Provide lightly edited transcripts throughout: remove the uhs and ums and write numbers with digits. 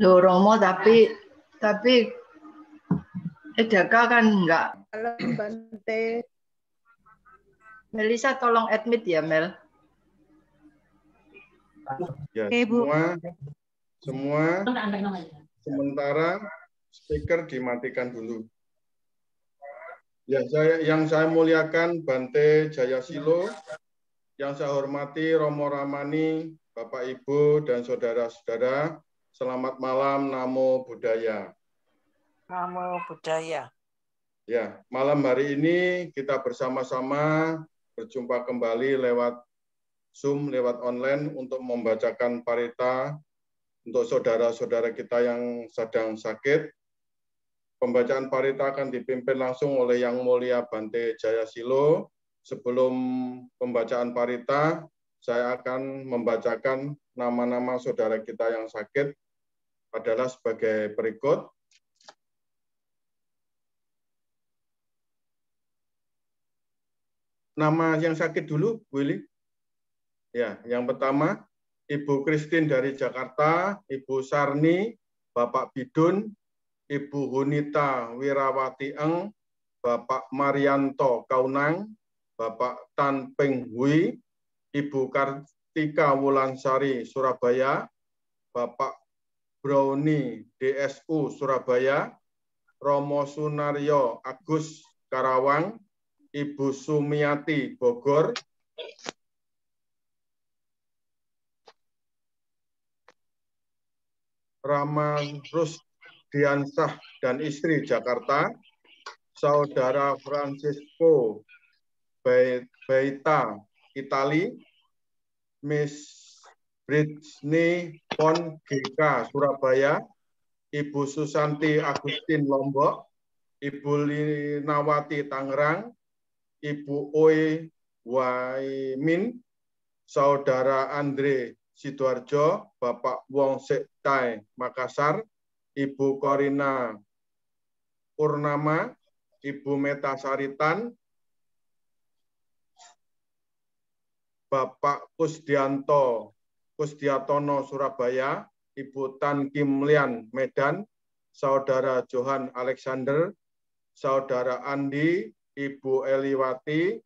Loh, Romo tapi Edaka kan enggak. Malam Bante. Melisa tolong admit ya, Mel. Ya, Oke, Bu. semua sementara speaker dimatikan dulu. Ya, yang saya muliakan Bante Jayasilo, yang saya hormati Romo Ramani, Bapak Ibu dan saudara-saudara, selamat malam, Namo Buddhaya. Namo Buddhaya. Ya, malam hari ini kita bersama-sama berjumpa kembali lewat Zoom, lewat online untuk membacakan parita untuk saudara-saudara kita yang sedang sakit. Pembacaan parita akan dipimpin langsung oleh Yang Mulia Bante Jayasilo. Sebelum pembacaan parita, saya akan membacakan nama-nama saudara kita yang sakit adalah sebagai berikut. Nama yang sakit dulu, Willy. Ya, yang pertama, Ibu Christine dari Jakarta, Ibu Sarni, Bapak Bidun, Ibu Hunita Wirawati Eng, Bapak Marianto Kaunang, Bapak Tan Peng Hui, Ibu Kartika Wulansari Surabaya, Bapak Browni DSU Surabaya, Romo Sunaryo Agus Karawang, Ibu Sumiati Bogor, Rama Rusdiansah dan istri Jakarta, Saudara Francisco Baita Itali, Miss Britney Pon GK Surabaya, Ibu Susanti Agustin Lombok, Ibu Linawati Tangerang, Ibu Oi Waimin, Saudara Andre Sidoarjo, Bapak Wong Sektai Makassar, Ibu Korina Purnama, Ibu Meta Saritan, Bapak Kusdiatono Surabaya, Ibu Tan Kim Lian Medan, Saudara Johan Alexander, Saudara Andi, Ibu Eliwati,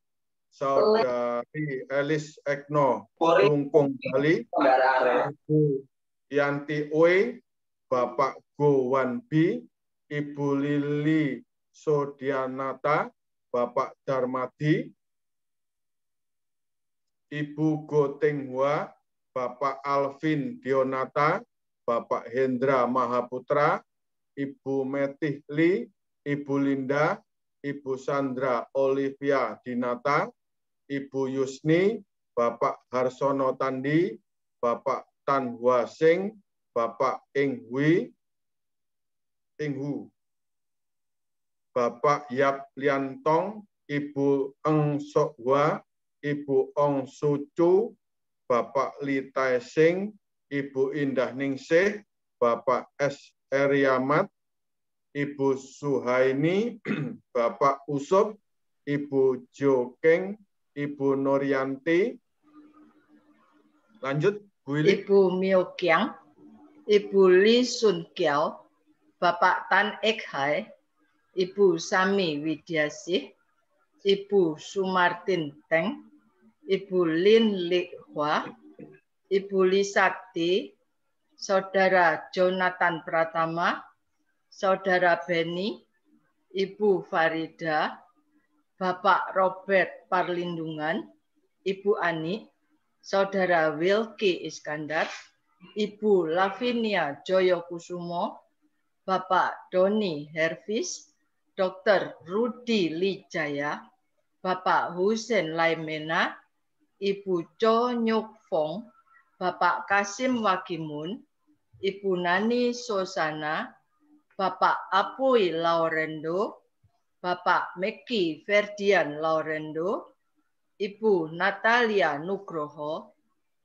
Saudari Elis Ekno Lungkung Bali, Ibu Yanti Oe, Bapak Go Wan Bi, Ibu Lili Sodianata, Bapak Darmadi, Ibu Go Tenghua, Bapak Alvin Dionata, Bapak Hendra Mahaputra, Ibu Metih Li, Ibu Linda, Ibu Sandra Olivia Dinata, Ibu Yusni, Bapak Harsono Tandi, Bapak Tan Hua Sing, Bapak Eng Hu, Bapak Yap Liantong, Ibu Eng Sok Hua, Ibu Ong Sucu, Bapak Li Tai Sing, Ibu Indah Ningsih, Bapak S. Eriamat, Ibu Suhaini, Bapak Usop, Ibu Jo Keng, Ibu Norianti. Lanjut, Bu Ili. Ibu Mio Kiang, Ibu Li Sun Kiao, Bapak Tan Ek Hai, Ibu Sami Widyasih, Ibu Sumartin Teng, Ibu Lin Lik Hua, Ibu Li Sakti, Saudara Jonathan Pratama, Saudara Beni, Ibu Farida, Bapak Robert Parlindungan, Ibu Ani, Saudara Wilki Iskandar, Ibu Lavinia Joyokusumo, Bapak Doni Hervis, Dr. Rudi Lijaya, Bapak Husen Laimena, Ibu Cho Nyuk Fong, Bapak Kasim Wagimun, Ibu Nani Sosana, Bapak Apui Laurendo, Bapak Meki Ferdian Laurendo, Ibu Natalia Nugroho,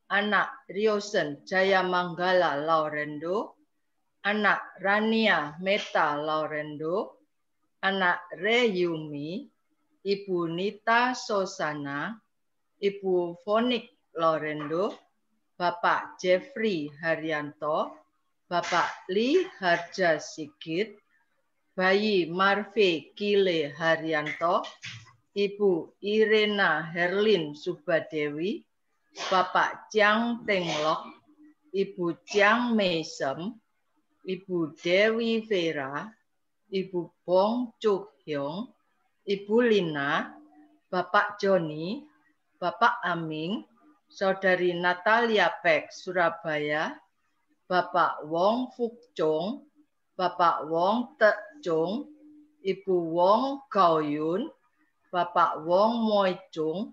anak Riosen Jayamanggala Laurendo, anak Rania Meta Laurendo, anak Reyumi, Ibu Nita Sosana, Ibu Fonik Laurendo, Bapak Jeffrey Haryanto, Bapak Li Harja Sigit, Bayi Marve Kile Haryanto, Ibu Irena Herlin Subadewi, Bapak Chiang Tenglok, Ibu Chiang Meisem, Ibu Dewi Vera, Ibu Bong Chuk Hyong, Ibu Lina, Bapak Joni, Bapak Aming, Saudari Natalia Pek Surabaya, Bapak Wong Fuk Chong, Bapak Wong Tek Chung, Ibu Wong Gao Yun, Bapak Wong Moi Chung,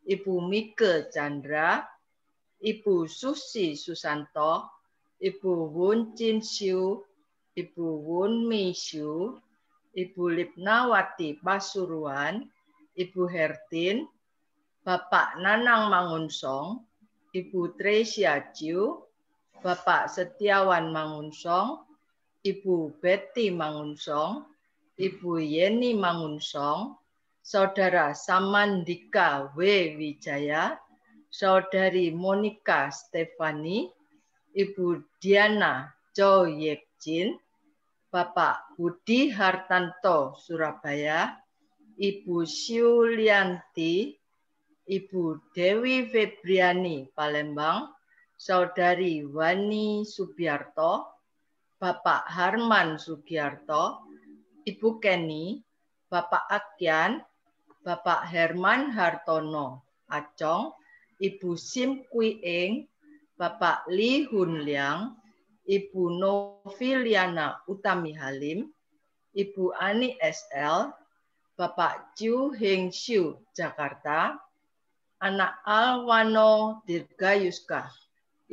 Ibu Mike Chandra, Ibu Susi Susanto, Ibu Wun Chin Siu, Ibu Wun Mi Siu, Ibu Lipnawati Pasuruan, Ibu Hertin, Bapak Nanang Mangunsong, Ibu Tresia Ciu, Bapak Setiawan Mangunsong, Ibu Betty Mangunsong, Ibu Yeni Mangunsong, Saudara Samandika W. Wijaya, Saudari Monica Stefani, Ibu Diana Jo Yekjin, Bapak Budi Hartanto Surabaya, Ibu Syulianti, Ibu Dewi Febriani Palembang, Saudari Wani Subiarto, Bapak Harman Sugiarto, Ibu Kenny, Bapak Akyan, Bapak Herman Hartono Acong, Ibu Sim Kui Eng, Bapak Li Hun Liang, Ibu Noviliana Utami Halim, Ibu Ani SL, Bapak Chiu Heng Siu Jakarta, Anak Alwano Dirgayuska,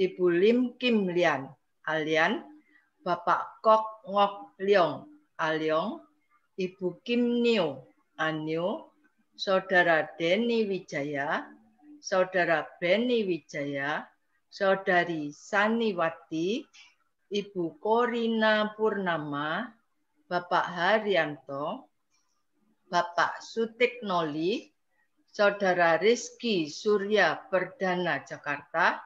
Ibu Lim Kim Lian Alian, Bapak Kok Ngok Leong Aliong, Ibu Kim Niu Anyo, Saudara Denny Wijaya, Saudara Benny Wijaya, Saudari Saniwati, Ibu Korina Purnama, Bapak Haryanto, Bapak Sutiknoli, Saudara Rizky Surya Perdana Jakarta,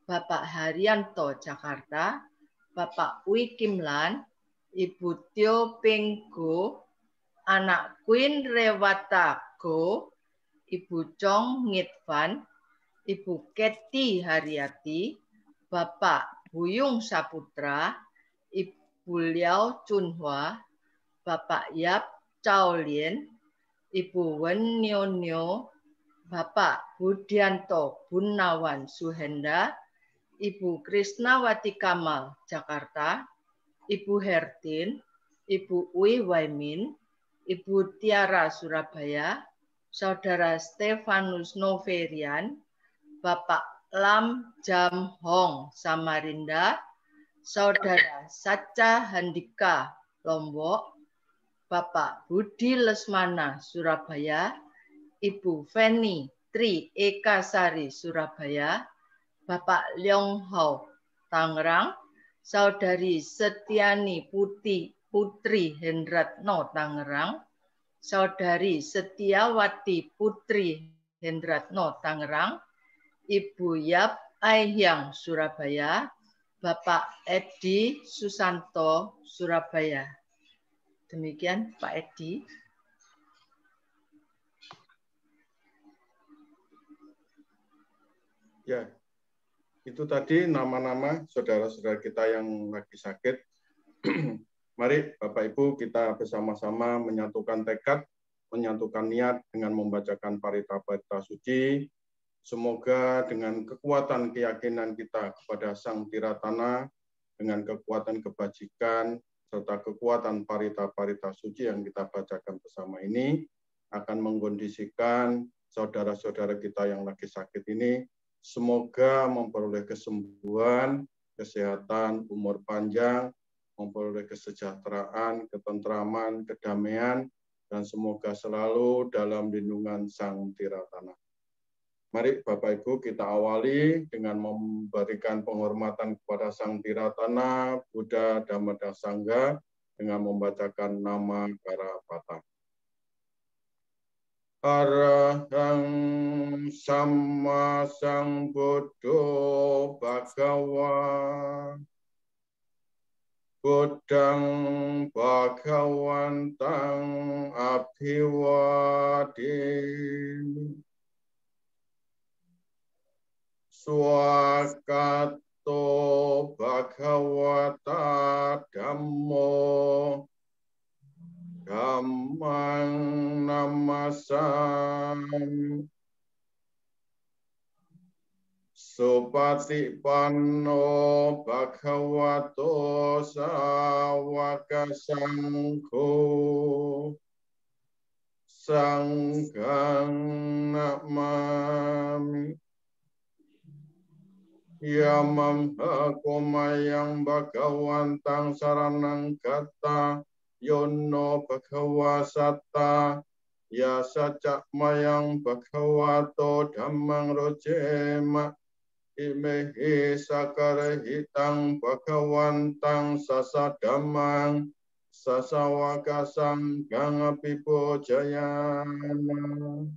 Bapak Haryanto Jakarta, Bapak Wi Kimlan, Ibu Tio Peng Go, Anak Queen Rewata Go, Ibu Chong Ngitvan, Ibu Keti Haryati, Bapak Buyung Saputra, Ibu Liao Chunhua, Bapak Yap Chao Lien, Ibu Wen Nyo Nyo, Bapak Budianto Gunawan Suhenda, Ibu Krisnawati Kamal Jakarta, Ibu Hertin, Ibu Ui Waimin, Ibu Tiara Surabaya, Saudara Stefanus Noverian, Bapak Lam Jam Hong Samarinda, Saudara Sacha Handika Lombok, Bapak Budi Lesmana Surabaya, Ibu Feni Tri Eka Sari Surabaya, Bapak Leong Hao Tangerang, Saudari Setiani Putri Hendratno Tangerang, Saudari Setiawati Putri Hendratno Tangerang, Ibu Yap Aihyang Surabaya, Bapak Edi Susanto Surabaya. Demikian Pak Edi. Ya, itu tadi nama-nama saudara-saudara kita yang lagi sakit. Mari Bapak Ibu kita bersama-sama menyatukan tekad, menyatukan niat dengan membacakan parita-parita suci. Semoga dengan kekuatan keyakinan kita kepada Sang Tiratana, dengan kekuatan kebajikan, serta kekuatan parita-parita suci yang kita bacakan bersama ini, akan mengkondisikan saudara-saudara kita yang lagi sakit ini, semoga memperoleh kesembuhan, kesehatan, umur panjang, memperoleh kesejahteraan, ketentraman, kedamaian, dan semoga selalu dalam lindungan Sang Tiratana. Mari Bapak Ibu kita awali dengan memberikan penghormatan kepada Sang Tiratana, Buddha Dhammada Sangha, dengan membacakan nama Karapata. Arahang Samma Sambuddho Bhagawa Buddhang Bhagawantang Abhiwademi. Swakato Bhagawata Dhammo Dhammang Namasami. Supatipanno Bhagavato Sawaka Sangho Sanghang Namami. Yamam hakumayang Bhagawantang saranang kata yono Bhagawasata yasa cakmayang Bhagavato dhammang rojema imehi sakarahitang Bhagawantang sasadamang sasawakasang gangapipo jayana.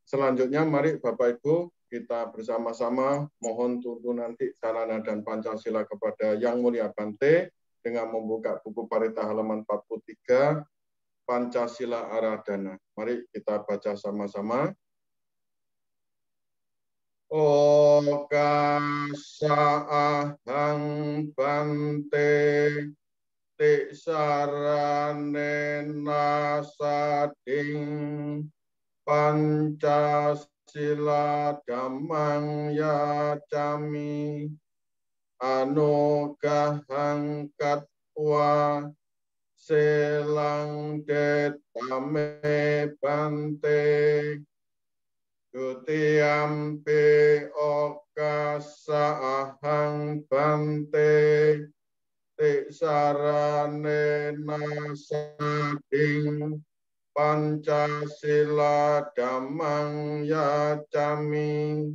Selanjutnya mari Bapak Ibu kita bersama-sama mohon tuntunan Sarana dan Pancasila kepada Yang Mulia Bante dengan membuka buku Parita halaman 43 Pancasila Aradhana. Mari kita baca sama-sama. Okasahang Bante Tiksaranena Sading Pancasila dhammang yacami anugahang katwa selang detame Bante Dutiyampi okasahang Bante Tiksaranena sading Pancasila dhammang yacami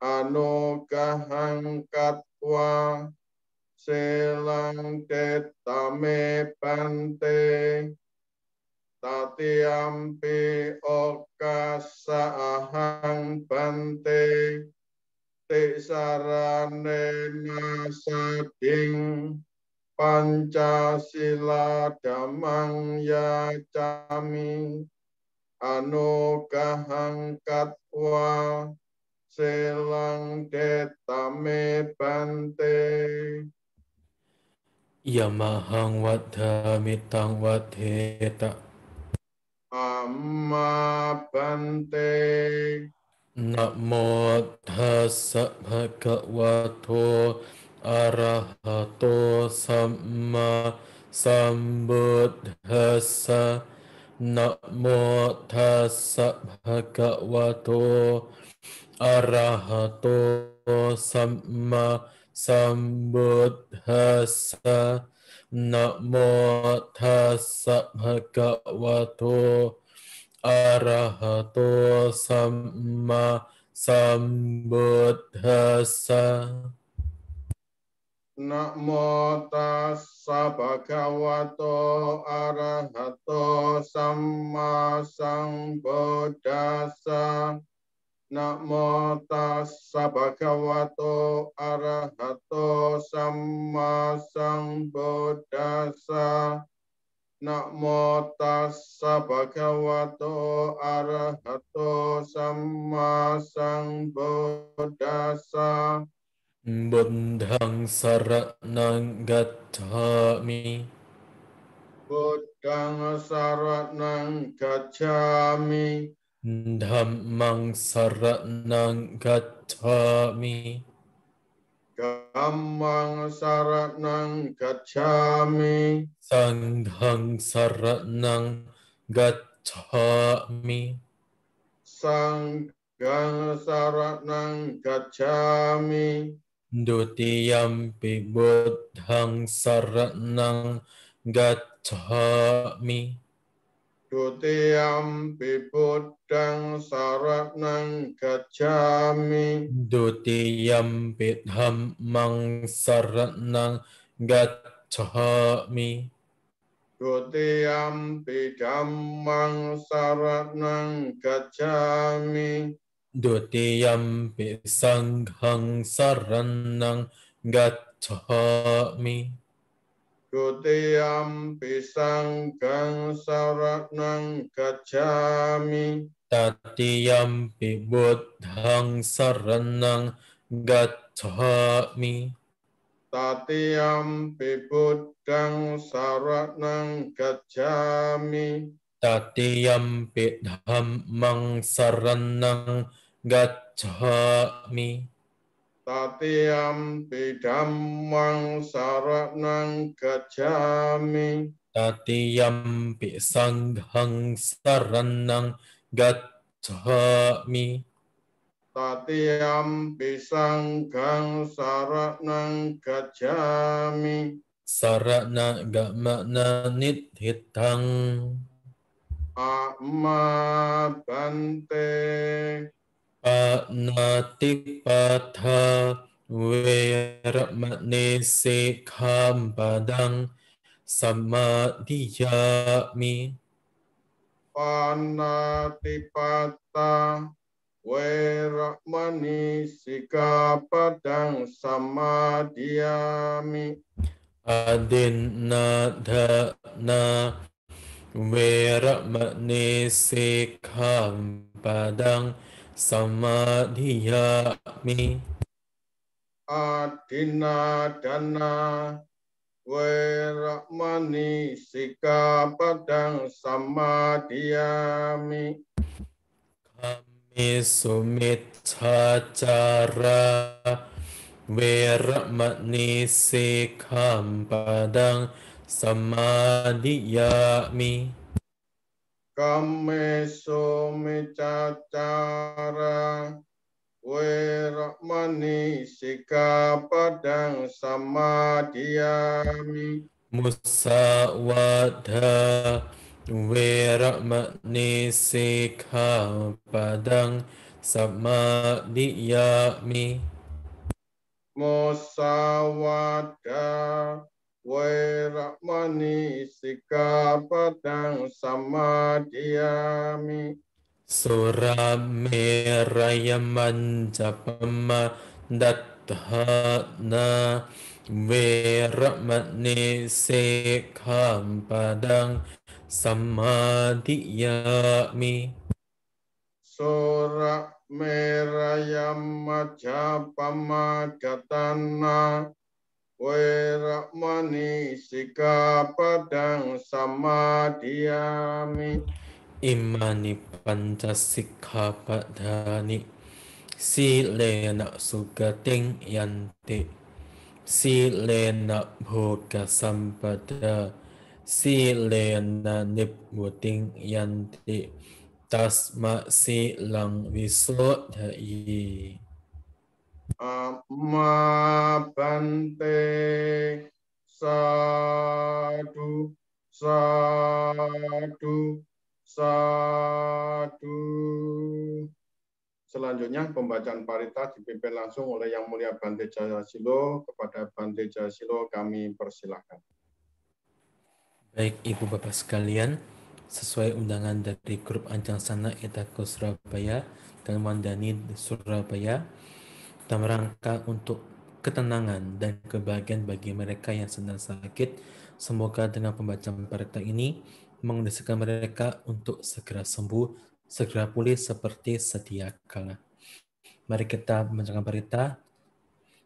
anugahang katwa selang detame Bante Tatiyampi okasahang Bante Tiksaranena sading Pancasila dhammang yacami anugahang katwa selang detame Bante. Yamahang wadhamitang wadheta. Amma Bante. Namo tassa bhagavato arahato samma sambuddhassa. Namo tassa bhagavato arahato samma sambuddhassa. Namo tassa bhagavato arahato samma sambuddhassa. Namo tassa bhagavato arahato samma sambuddhassa. Namo tassa bhagavato arahato samma sambuddhassa. Namo tassa bhagavato arahato samma sambuddhassa. Buddhang saranang gacchami. Buddhang saranang gacchami. Dhammang saranang gacchami. Dhammang saranang gacchami. Sanghang saranang gacchami. Sanghang saranang gacchami. Dutiyampi buddhang saranang gacchami. Dutiyampi buddhang saranang gacchami. Dutiyampi dhammang saranang gacchami. Dutiyampi dhammang saranang gacchami. Dutiyampi sanghang saranang gacchami. Dutiyampi sanghang saranang gacchami. Tatiyampi buddhang saranang gacchami. Tatiyampi buddhang saranang gacchami. Tatiyampi dhammang saranang gacchami. Tatiyampi dhammang saranang gacchami. Tatiyampi sanghang saranang gacchami. Tatiyampi sanghang saranang gacchami. Sarana gamana nithitang. Amma bante. Panatipatha veramani sikkhapadang samadhiyami. Panatipata veramani sikkhapadang samadhiyami. Adinadana veramani sikkhapadang samadhiyami. Adinadana veramani sikkhapadang samadhiyami. Kami sumiccacara veramani sikkhapadang samadhiyami. Kameso micacara veramani sikkhapadang samadhiyami. Musawada veramani sikkhapadang samadhiyami. Musawada veramani sikkhapadang samadhiyami. Surameraya manjapama dattana veramani sikkhapadang samadhiyami. Sura merayam majapama datana veramani sikkhapadang samadhiyami. Imani pancasikkhapadani silena sugating yanti. Silena bhoga sampada. Silena nibbuting yanti. Tasma silang visuddhayi. Amma bante. Sadu, sadu, sadu. Selanjutnya pembacaan parita dipimpin langsung oleh Yang Mulia Bante Jayasilo. Kepada Bante Jayasilo kami persilahkan. Baik Ibu Bapak sekalian, sesuai undangan dari grup Anjang Sana Etaku Surabaya dan Mandani Surabaya, dalam rangka untuk ketenangan dan kebahagiaan bagi mereka yang sedang sakit, semoga dengan pembacaan parita ini mengondisikan mereka untuk segera sembuh, segera pulih seperti sedia kala. Mari kita membacakan parita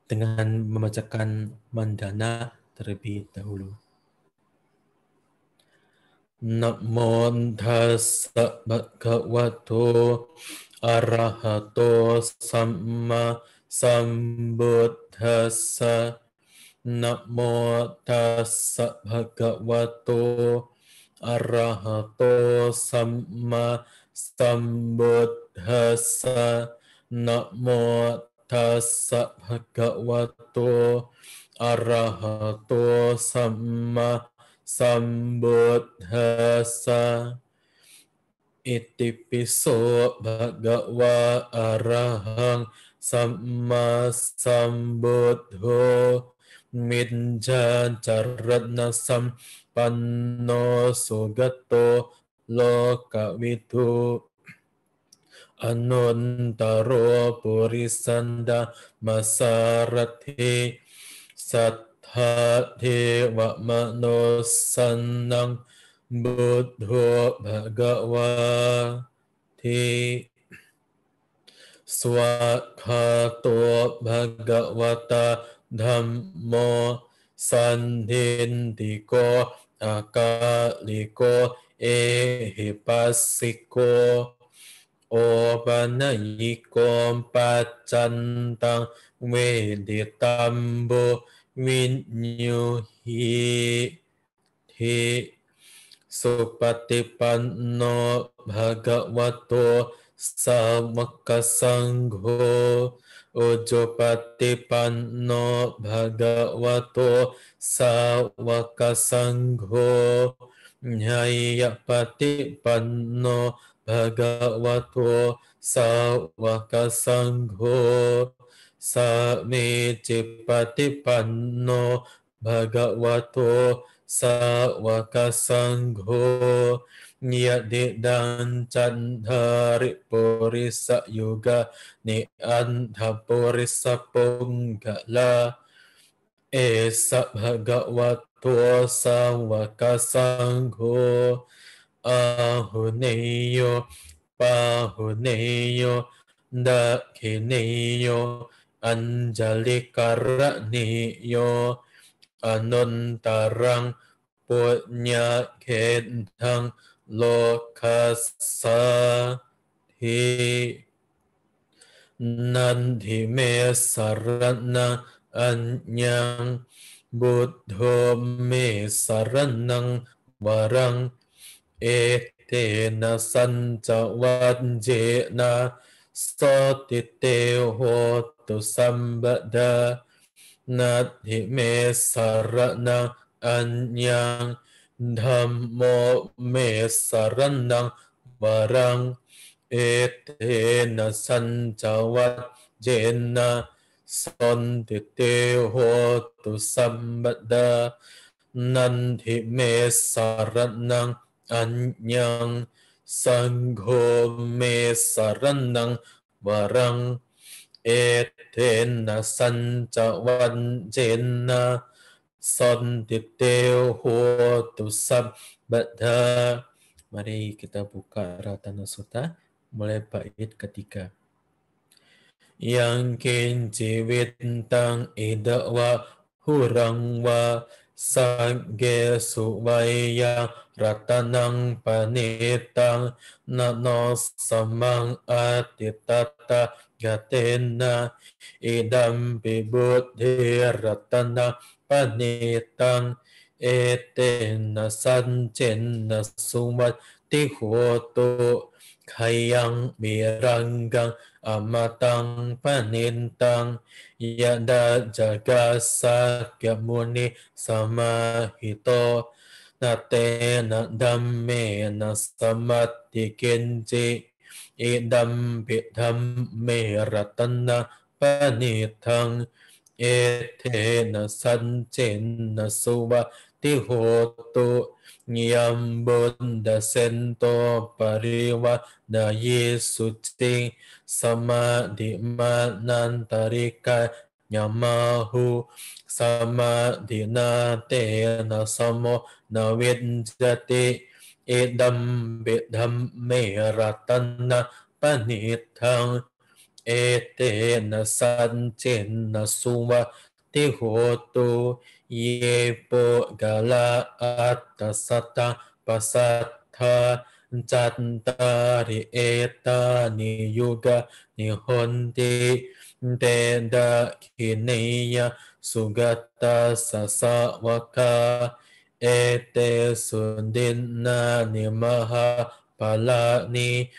dengan membacakan mandana terlebih dahulu. Namo tassa bhagavato arahato samma sambuddhassa. Namo tassa bhagavato arahato samma sambuddhassa. Namo tassa bhagavato arahato samma sambuddhassa. Itipiso bhagava arahang samma sambuddho minja jaratna sampanno sugato lokavidu anuntaro purisanda masarati sat ทาเทวมโนสันนังบุตโธภะคะวะทิสวากขาโตภะคะวะตาธัมโมสันทินติโกอากาลิโกเอหิปัสสิโกโอปัญญิโกปัจจันตังเวดิตัมโบวินยูหิทิสุปฏิปันโนภะคะวะโตสาวกสังโฆอุจุปฏิปันโนภะคะวะโตสาวกสังโฆญาญะปฏิปันโนภะคะวะโตสาวกสังโฆสามีจิปฏิปันโนภะคะวะโตสาวกสังโฆยะดิดันจันทาริปุริสยุกะนิอันทปุริสปุงกะลาเอสะภะคะวะโตสาวกสังโฆอาหุเนโยปาหุเนโยดะขิเนโยอัญจลิกรณิโยอนันตรังปุญญเขตังโลคัสสะทินันทิเมสรณะอัญญังบุตโธเมสรณังวรังเอเตนะสัญจวัจเจนะโสติเตโหตุสัมปดานัตถิเมสรณังอัญญังธัมโมเมสรณังวรังเอเตนะสัญจวัจเจนะสันติเตโหตุสัมปดานันทิเมสรณังอัญญังสังโฆเมสรณังวรังเอเตนะสัญจวัจเจนะสันติเตโหตุสัมปดา Mari kita buka Ratana Sutta mulai bait ketiga. Yang kinci wintang idakwa hurangwa sage suwaya ratanang panitang nano samang atitata gatena idam bibuddhi ratana panitang etena sancenna sumat tihoto kayang miranggang amatang panintang yada jaga sakya muni samahito natena dhamme na samatti kenji idam bidhamme ratana panitang etena sancenna suva tihoto Nyambunda sento pariwa na Yesuci sama di manantarika nyamahu sama di nate na samo na widjati idam bidham meratana panithang ete na sanchen na suwa tihotu yepo gala attasata pasatha jantari eta niyuga nihonti tenda kineya sugata sasawaka ete sundina nimaha palani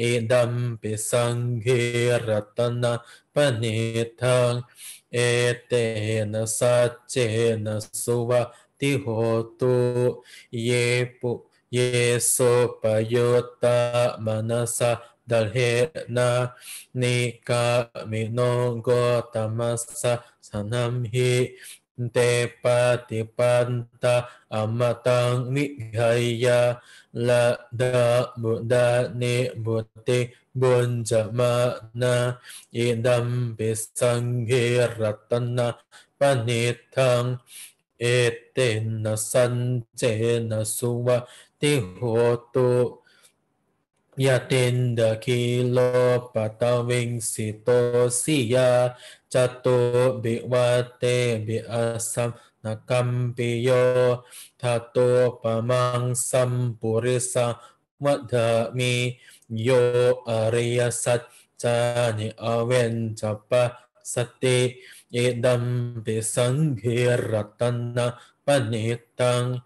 idam pisanghi ratana panithang etena satchena suva tihotu yeso payota manasa dalhena nika minongo tamasa sanamhi te patipanta amatang vihaya la da buddha ni buddhi bunjamana idam pisanghi ratana panithang etena sancena suva tihotu yatinda kilo patawing sito siya cato biwate biasam nakampiyo tato pamang sampurisa wadami yo arya satcani awen japa sati idam pisanghi ratana panitang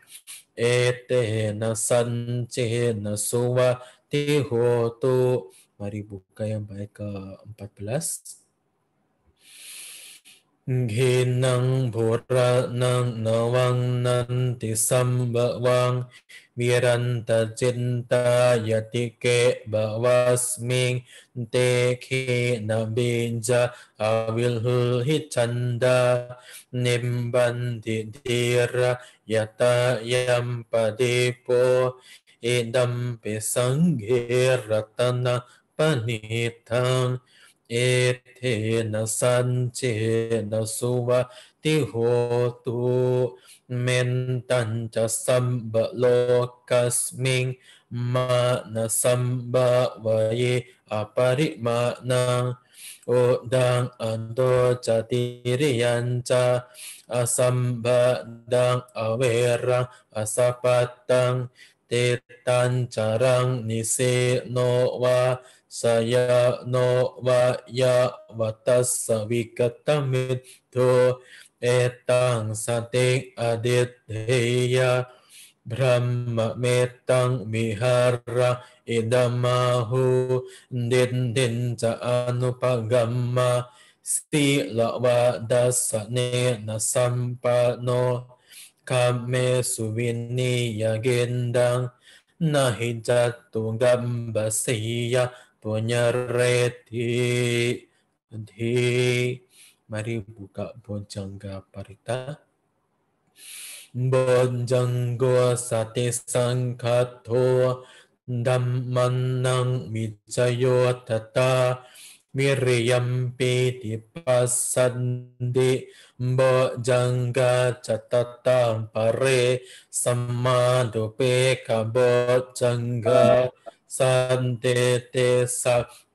etena sancena suva tihotu. Mari buka yang baik ke-14. Ghinang Buranang Nawang Nanti Sambawang Viranta Cinta Yatike Bawasming Teki Nabija Awil Hicanda Nimbanti Dira Yata Yampadipo Idam Pisanghi Ratana Panitang etena sancena suva tihotu mentanca samba lokasming mana samba vaye aparimana udang ando catiriyanca asambadang awerang asapatang tetan carang nise nowa saya no vaya vatasa vikatamito etang sating aditeya brahma metang vihara idamahu din ca anupagamma sila vadasane nasampano kame suvini yagendang nahijatu gambasiya Punyareti di. Mari buka Bojjhanga Parita. Bojjhanga sati sangkhato Dhammanang vijayo tata Viryampi dipasandi Bojjhanga catata pare Sammadupe ka Bojjhanga Sante te sabadasina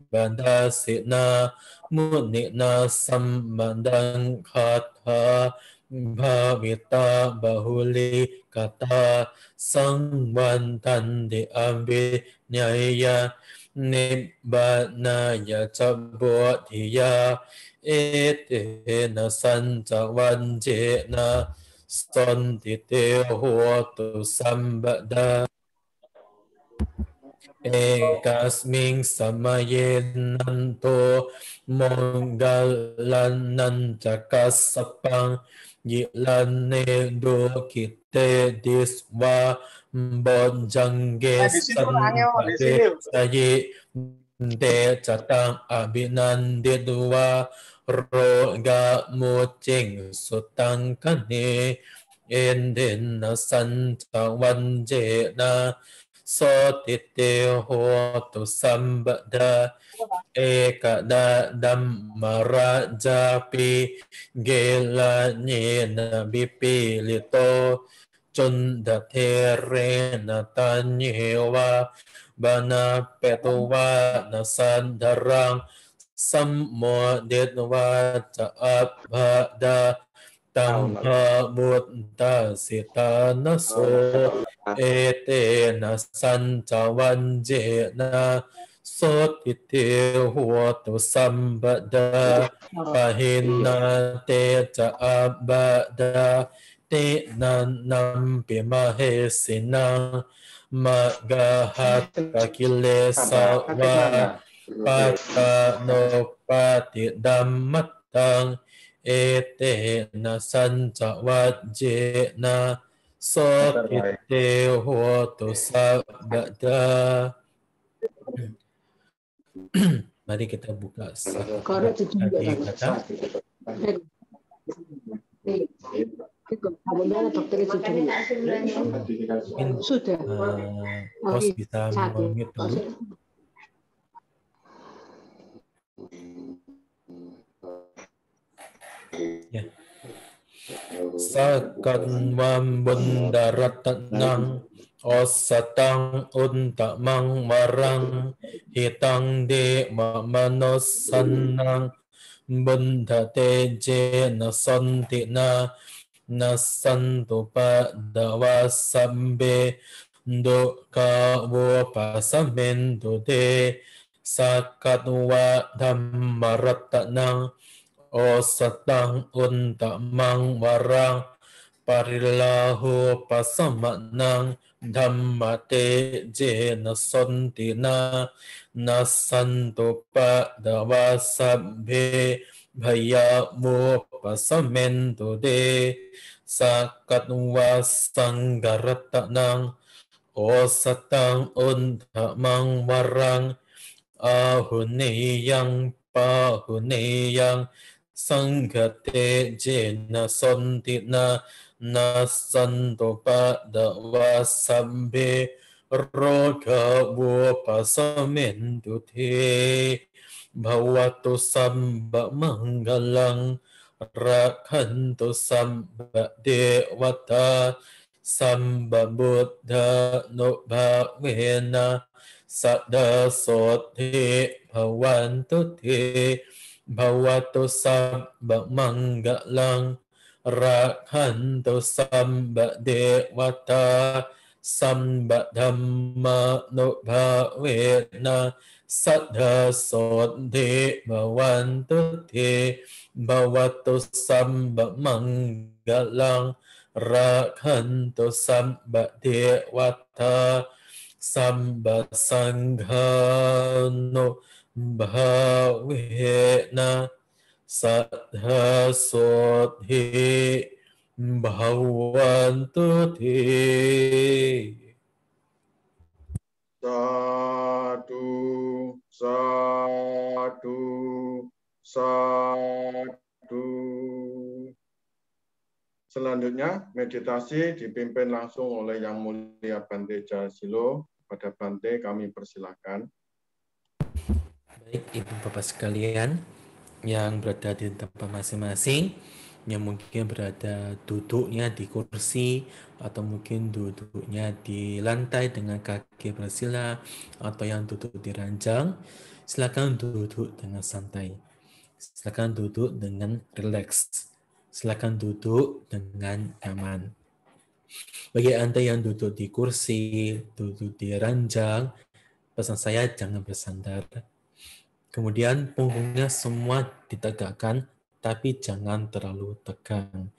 munina sambandang khatha bhavita bahuli kata sangvantandi abhinyaya nibbanaya cabodhiya etena sancavanjena santite hotu sambada ekasming samayenanto monggalan cakasapang yilane do kite diswa Bojjhangge sambade sayi de catang abinandidwa roga mucing sutang kane endena sancavanjena Sotite hotu sambada ekada dhammarajapi gela nyena bipilito cundaterena tanyewa bana petuwa nasandarang sammodetwa caabhada tamha mutta sitanaso etena sancavanjena sotite hotu sambada pahina te caabada te nanam pimahesina magahat kakilesa wa pata no pati dammatang etena sancavajena sotite hotu sabada. Mari kita buka satu lagi kata. Mungkin Sudah. host bisa mute dulu. Ya. Sakan wam bundaratnang osatang untamang marang hitang de mamanosanang bundate je nasantina nasantu padawasambe duka wopasamentu de sakatwa dhammaratnang o satang untamang warang parilahu pasamanang dhammate jena santina nasanto padavasabhe bhayamu pasamento de sakatwa sanggaratanang o satang untamang warang ahuneyang pahuneyang sanghate jena santina nasanto padavasabhe roga wopasamentu te bhavatu samba manggalang rakhantu samba dewata samba buddha nubhavena sada sote bhavantu te bhavatu sabba manggalang rakhantu sabba dewata sabba dhamma nubhavena sada sote bhavantu te bhavatu sabba manggalang rakhantu sabba dewata Samba sanghano bhavena sadha sodhi bhavantu te. Sadu, sadu, sadu. Selanjutnya, meditasi dipimpin langsung oleh Yang Mulia Bante Jayasilo. Pada Bante, kami persilahkan. Baik, Ibu Bapak sekalian yang berada di tempat masing-masing, yang mungkin berada duduknya di kursi, atau mungkin duduknya di lantai dengan kaki bersila, atau yang duduk di ranjang, silakan duduk dengan santai. Silakan duduk dengan rileks. Silakan duduk dengan nyaman. Bagi Anda yang duduk di kursi, duduk di ranjang, pesan saya jangan bersandar. Kemudian punggungnya semua ditegakkan, tapi jangan terlalu tegang.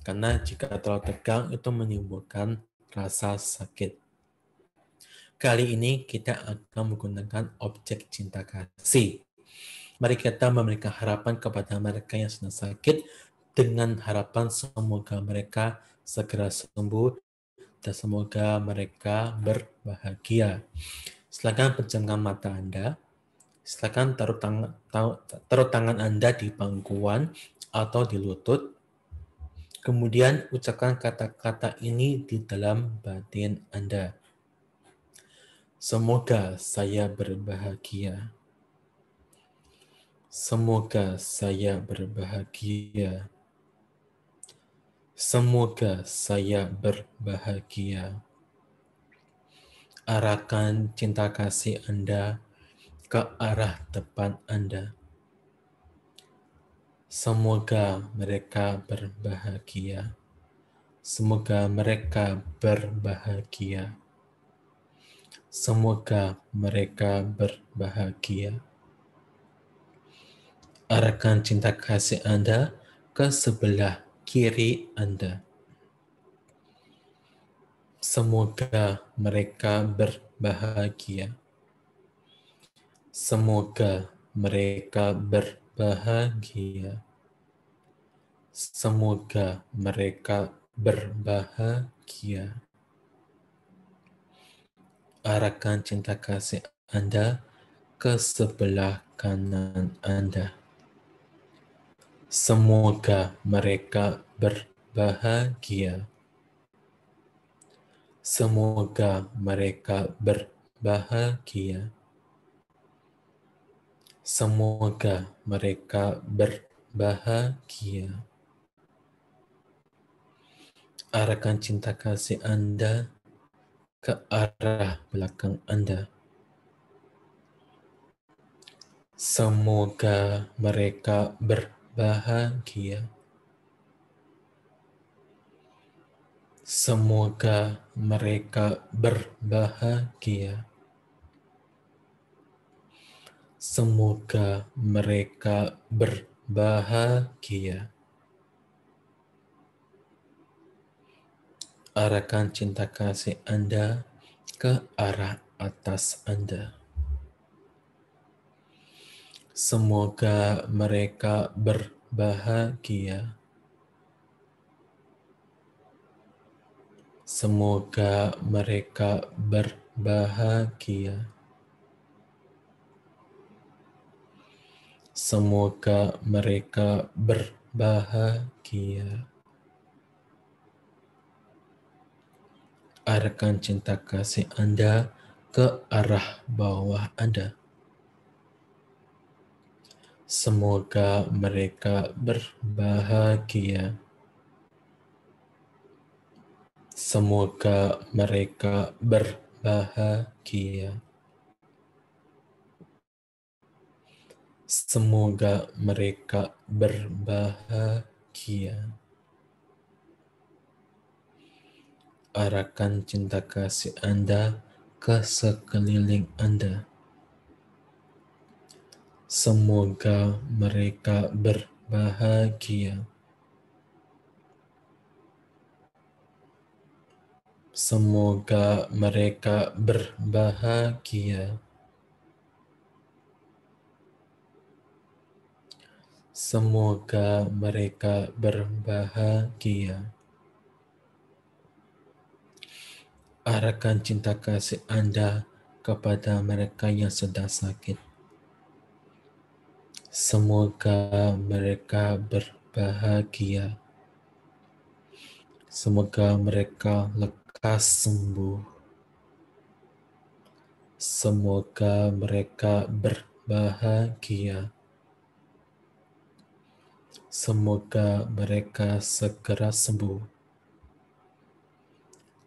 Karena jika terlalu tegang itu menimbulkan rasa sakit. Kali ini kita akan menggunakan objek cinta kasih. Mari kita memberikan harapan kepada mereka yang sedang sakit dengan harapan semoga mereka segera sembuh dan semoga mereka berbahagia. Silakan pejamkan mata Anda. Silakan taruh tangan Anda di pangkuan atau di lutut. Kemudian ucapkan kata-kata ini di dalam batin Anda. Semoga saya berbahagia. Semoga saya berbahagia. Semoga saya berbahagia. Arahkan cinta kasih Anda ke arah depan Anda. Semoga mereka berbahagia. Semoga mereka berbahagia. Semoga mereka berbahagia. Arahkan cinta kasih Anda ke sebelah kiri Anda. Semoga mereka berbahagia. Semoga mereka berbahagia. Semoga mereka berbahagia. Arahkan cinta kasih Anda ke sebelah kanan Anda. Semoga mereka berbahagia. Semoga mereka berbahagia. Semoga mereka berbahagia. Arahkan cinta kasih Anda ke arah belakang Anda. Semoga mereka berbahagia. Semoga mereka berbahagia. Semoga mereka berbahagia. Arahkan cinta kasih Anda ke arah atas Anda. Semoga mereka berbahagia. Semoga mereka berbahagia. Semoga mereka berbahagia. Arahkan cinta kasih Anda ke arah bawah Anda. Semoga mereka berbahagia. Semoga mereka berbahagia. Semoga mereka berbahagia. Arahkan cinta kasih Anda ke sekeliling Anda. Semoga mereka berbahagia. Semoga mereka berbahagia. Semoga mereka berbahagia. Arahkan cinta kasih Anda kepada mereka yang sedang sakit. Semoga mereka berbahagia. Semoga mereka lekas sembuh. Semoga mereka berbahagia. Semoga mereka segera sembuh.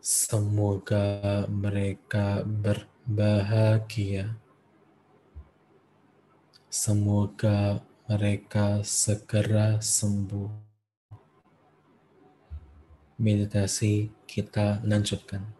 Semoga mereka berbahagia. Semoga mereka segera sembuh. Meditasi kita lanjutkan.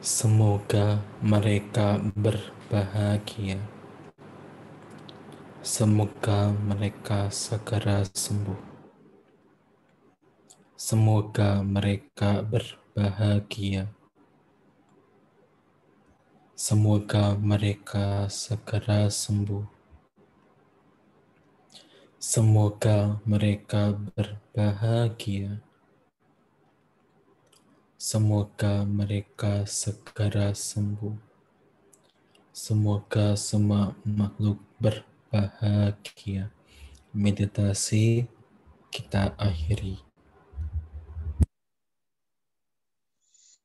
Semoga mereka berbahagia. Semoga mereka segera sembuh. Semoga mereka berbahagia. Semoga mereka segera sembuh. Semoga mereka berbahagia. Semoga mereka segera sembuh. Semoga semua makhluk berbahagia. Meditasi kita akhiri.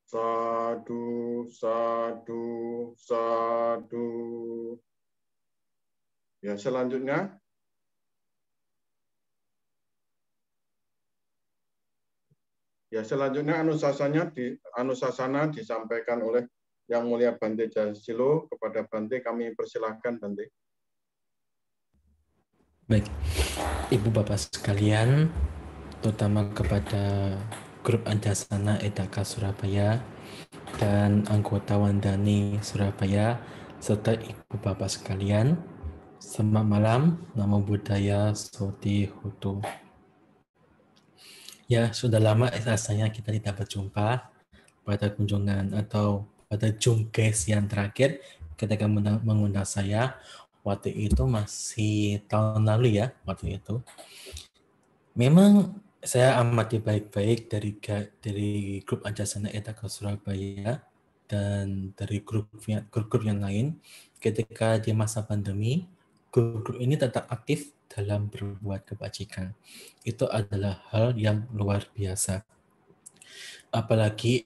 Sadu, sadu, sadu. Ya, selanjutnya. Ya, selanjutnya anusasana disampaikan oleh Yang Mulia Bante Jasilo. Kepada Bante kami persilahkan, Bante. Baik, Ibu Bapak sekalian, terutama kepada grup Anjasana Edaka Surabaya dan anggota Wandani Surabaya, serta Ibu Bapak sekalian, selamat malam, Namo Buddhaya, Soti Hutu. Ya, sudah lama rasanya kita tidak berjumpa pada kunjungan atau pada Zoom guys yang terakhir ketika mengundang saya. Waktu itu masih tahun lalu ya, waktu itu. Memang saya amati baik-baik dari grup Anjasana Edaka Surabaya dan dari grup yang lain ketika di masa pandemi, grup ini tetap aktif dalam berbuat kebajikan. Itu adalah hal yang luar biasa. Apalagi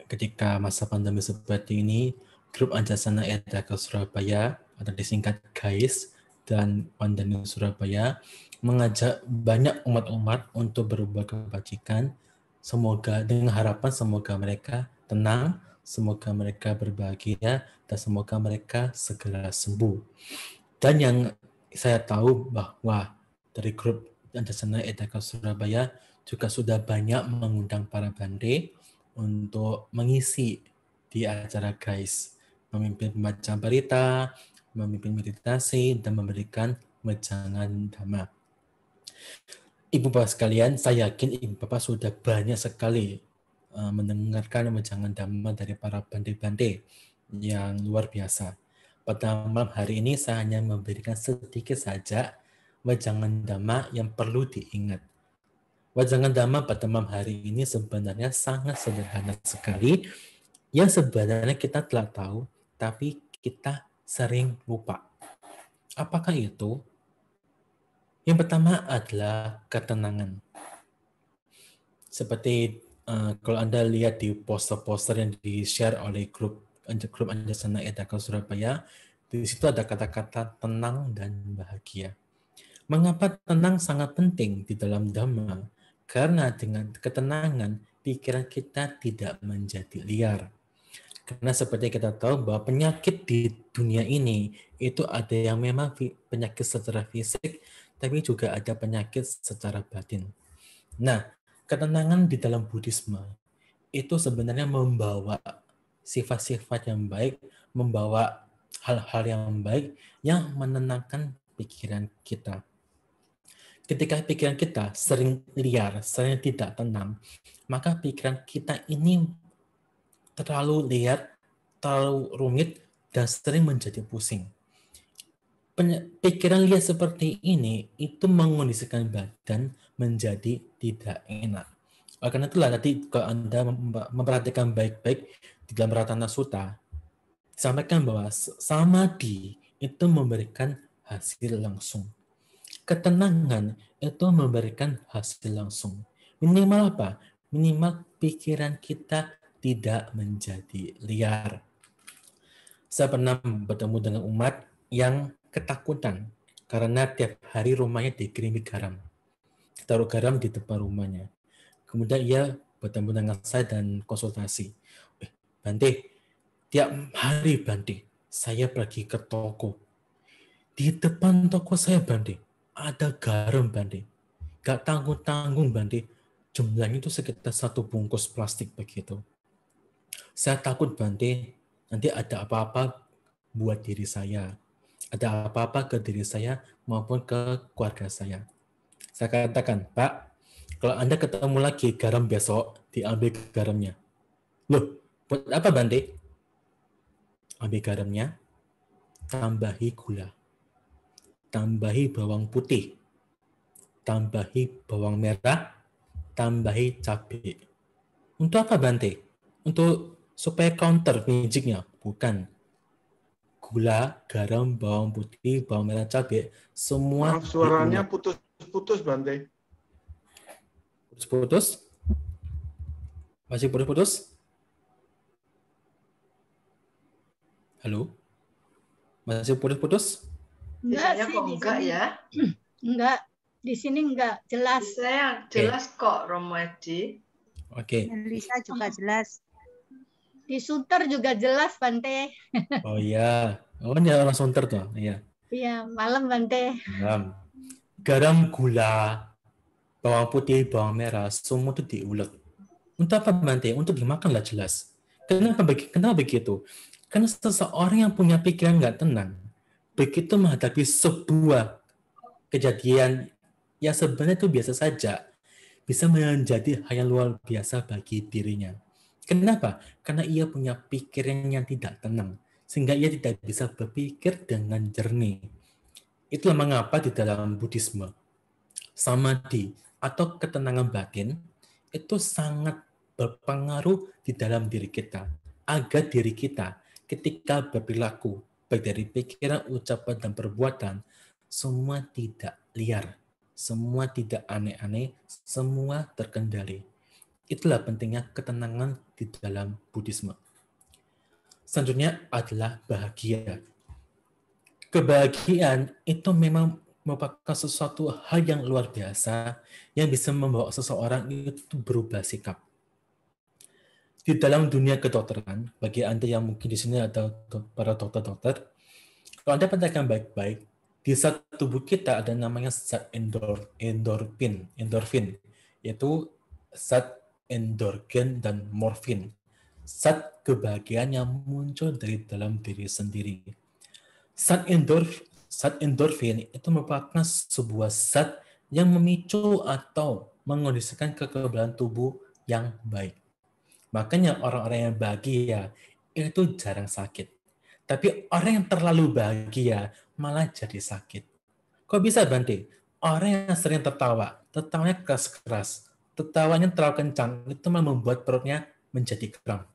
ketika masa pandemi seperti ini, grup Anjasana Edaka Surabaya atau disingkat GAIS dan Wandani Surabaya mengajak banyak umat-umat untuk berbuat kebajikan. Semoga dengan harapan semoga mereka tenang, semoga mereka berbahagia, dan semoga mereka segera sembuh. Dan yang saya tahu bahwa dari grup Anjasana Edaka Surabaya juga sudah banyak mengundang para bante untuk mengisi di acara GAIS, memimpin pembacaan berita, memimpin meditasi, dan memberikan wejangan dhamma. Ibu Bapak sekalian, saya yakin Ibu Bapak sudah banyak sekali mendengarkan wejangan dhamma dari para bante-bante yang luar biasa. Pada malam hari ini saya hanya memberikan sedikit saja wejangan dhamma yang perlu diingat. Wejangan dhamma pada malam hari ini sebenarnya sangat sederhana sekali, yang sebenarnya kita telah tahu, tapi kita sering lupa. Apakah itu? Yang pertama adalah ketenangan. Seperti kalau Anda lihat di poster-poster yang di-share oleh grup Anjasana Edaka Surabaya, di situ ada kata-kata tenang dan bahagia. Mengapa tenang sangat penting di dalam Dhamma? Karena dengan ketenangan, pikiran kita tidak menjadi liar. Karena seperti kita tahu bahwa penyakit di dunia ini itu ada yang memang penyakit secara fisik, tapi juga ada penyakit secara batin. Nah, ketenangan di dalam Buddhisme itu sebenarnya membawa sifat-sifat yang baik, membawa hal-hal yang baik yang menenangkan pikiran kita. Ketika pikiran kita sering liar, sering tidak tenang, maka pikiran kita ini terlalu liar, terlalu rumit, dan sering menjadi pusing. Pikiran liar seperti ini itu mengondisikan badan menjadi tidak enak. Oleh karena itulah tadi kalau Anda memperhatikan baik-baik di dalam Ratana Sutta, disampaikan bahwa samadhi itu memberikan hasil langsung. Ketenangan itu memberikan hasil langsung. Minimal apa? Minimal pikiran kita tidak menjadi liar. Saya pernah bertemu dengan umat yang ketakutan karena tiap hari rumahnya dikirimi garam. Taruh garam di depan rumahnya. Kemudian ia bertemu dengan saya dan konsultasi. Bante, tiap hari Bante, saya pergi ke toko. Di depan toko saya Bante, ada garam Bante. Gak tanggung-tanggung Bante, jumlahnya itu sekitar 1 bungkus plastik begitu. Saya takut Bante, nanti ada apa-apa buat diri saya. Ada apa-apa ke diri saya maupun ke keluarga saya. Saya katakan, Pak, kalau Anda ketemu lagi garam besok, diambil garamnya. Loh, buat apa Bante? Ambil garamnya, tambahi gula, tambahi bawang putih, tambahi bawang merah, tambahi cabai. Untuk apa Bante? Untuk supaya counter magicnya? Bukan. Gula, garam, bawang putih, bawang merah, cabai, semua Maaf, suaranya diulek. putus-putus, Bante. Putus-putus? Masih putus-putus? Halo? Masih putus-putus? Enggak Biasanya sih kok di enggak sini. ya? Enggak. Di sini enggak jelas. Saya jelas kok, Romo Edi. Oke. Lisa juga jelas. Di Sunter juga jelas, Bante. Oh iya. Oh, ini orang Sunter tuh. Iya. Iya, malam, Bante. Garam, gula, bawang putih, bawang merah, semua itu diulek. Untuk apa Bante? Untuk dimakan lah jelas. Kenapa begitu? Karena seseorang yang punya pikiran nggak tenang, begitu menghadapi sebuah kejadian yang sebenarnya itu biasa saja, bisa menjadi hal yang luar biasa bagi dirinya. Kenapa? Karena ia punya pikiran yang tidak tenang, sehingga ia tidak bisa berpikir dengan jernih. Itulah mengapa di dalam Buddhisme, samadhi atau ketenangan batin itu sangat berpengaruh di dalam diri kita, agar diri kita ketika berperilaku, baik dari pikiran, ucapan, dan perbuatan, semua tidak liar, semua tidak aneh-aneh, semua terkendali. Itulah pentingnya ketenangan di dalam Buddhisme. Selanjutnya adalah bahagia. Kebahagiaan itu memang merupakan sesuatu hal yang luar biasa yang bisa membawa seseorang itu berubah sikap. Di dalam dunia kedokteran, bagi Anda yang mungkin di sini ada para dokter-dokter, kalau Anda perhatikan baik-baik, di zat tubuh kita ada namanya zat endorfin, yaitu zat endorgen dan morfin, zat kebahagiaan yang muncul dari dalam diri sendiri. Zat endorfin itu merupakan sebuah zat yang memicu atau mengondisikan kekebalan tubuh yang baik. Makanya orang-orang yang bahagia itu jarang sakit. Tapi orang yang terlalu bahagia malah jadi sakit. Kok bisa Bante? Orang yang sering tertawa, tertawanya keras-keras, tertawanya terlalu kencang, itu malah membuat perutnya menjadi kram.